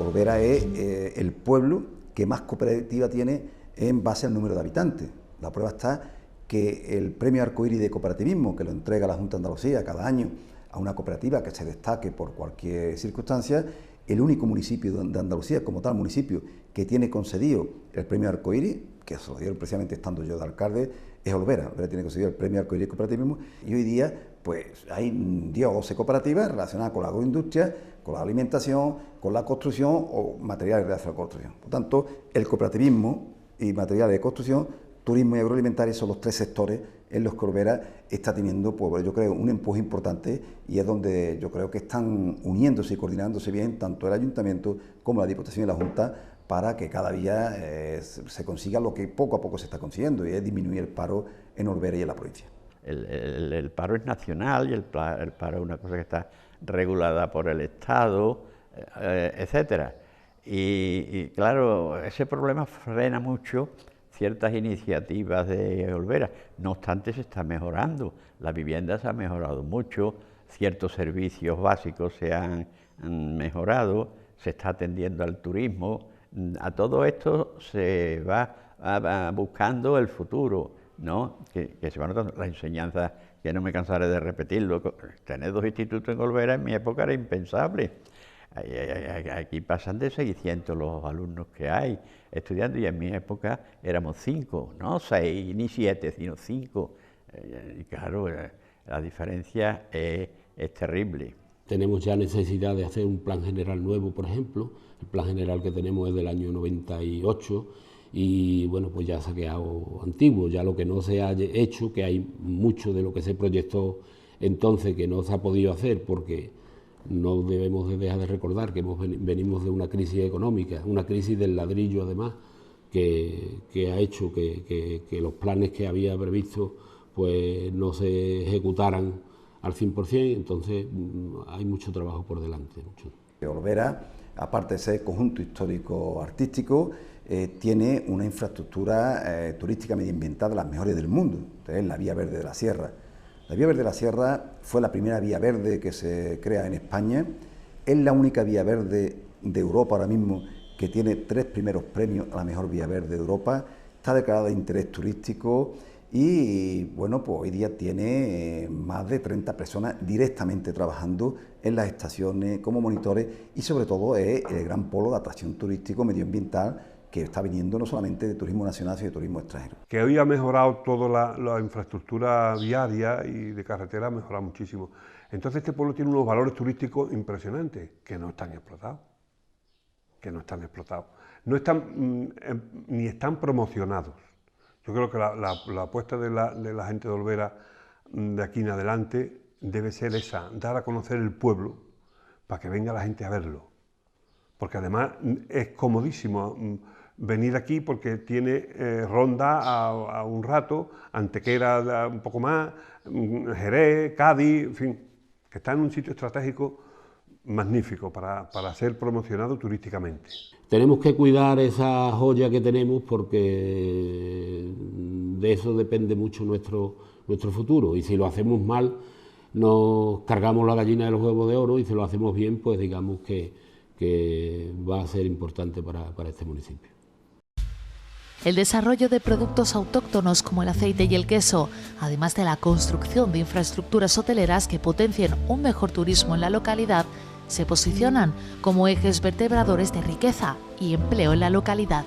Olvera es el pueblo que más cooperativa tiene en base al número de habitantes. La prueba está que el premio Arcoíris de cooperativismo, que lo entrega la Junta de Andalucía cada año a una cooperativa que se destaque por cualquier circunstancia, el único municipio de Andalucía, como tal municipio, que tiene concedido el premio Arcoíris, que se lo dieron precisamente estando yo de alcalde, es Olvera. Olvera tiene concedido el premio Arcoíris de cooperativismo, y hoy día pues hay 10 o 12 cooperativas relacionadas con la agroindustria, con la alimentación, con la construcción o materiales de la construcción. Por tanto, el cooperativismo y materiales de construcción, turismo y agroalimentario son los 3 sectores en los que Olvera está teniendo, pues, yo creo, un empuje importante, y es donde yo creo que están uniéndose y coordinándose bien tanto el Ayuntamiento como la Diputación y la Junta, para que cada día se consiga lo que poco a poco se está consiguiendo, y es disminuir el paro en Olvera y en la provincia. El paro es nacional, y el paro es una cosa que está regulada por el Estado, etcétera. Y claro, ese problema frena mucho ciertas iniciativas de Olvera. No obstante, se está mejorando. La vivienda se ha mejorado mucho, ciertos servicios básicos se han mejorado, se está atendiendo al turismo. A todo esto se va buscando el futuro, ¿no? Que se va notando. La enseñanza, que no me cansaré de repetirlo, tener 2 institutos en Olvera en mi época era impensable. Aquí pasan de 600 los alumnos que hay estudiando, y en mi época éramos 5, no 6 ni 7, sino 5. Y claro, la diferencia es terrible. Tenemos ya necesidad de hacer un plan general nuevo, por ejemplo. El plan general que tenemos es del año 98 y bueno, pues ya se ha quedado antiguo. Ya lo que no se ha hecho, que hay mucho de lo que se proyectó entonces que no se ha podido hacer, porque no debemos dejar de recordar que venimos de una crisis económica, una crisis del ladrillo además, que ha hecho que los planes que había previsto pues no se ejecutaran al 100%, entonces hay mucho trabajo por delante. Olvera, aparte de ser conjunto histórico-artístico, tiene una infraestructura turística medioambiental de las mejores del mundo, es la Vía Verde de la Sierra. La Vía Verde de la Sierra fue la primera vía verde que se crea en España, es la única vía verde de Europa ahora mismo que tiene 3 primeros premios a la mejor vía verde de Europa, está declarada de interés turístico y bueno, pues hoy día tiene más de 30 personas directamente trabajando en las estaciones como monitores, y sobre todo es el gran polo de atracción turístico medioambiental que está viniendo no solamente de turismo nacional, sino de turismo extranjero. Que hoy ha mejorado toda la infraestructura viaria y de carretera, ha mejorado muchísimo. Entonces este pueblo tiene unos valores turísticos impresionantes que no están explotados, no están ni están promocionados. Yo creo que la apuesta de la gente de Olvera de aquí en adelante debe ser esa, dar a conocer el pueblo para que venga la gente a verlo, porque además es comodísimo. venir aquí porque tiene Ronda a un rato, Antequera un poco más, Jerez, Cádiz, en fin, que está en un sitio estratégico magnífico para ser promocionado turísticamente. Tenemos que cuidar esa joya que tenemos porque de eso depende mucho nuestro futuro, y si lo hacemos mal nos cargamos la gallina de los huevos de oro, y si lo hacemos bien, pues digamos que va a ser importante para este municipio. El desarrollo de productos autóctonos como el aceite y el queso, además de la construcción de infraestructuras hoteleras que potencien un mejor turismo en la localidad, se posicionan como ejes vertebradores de riqueza y empleo en la localidad.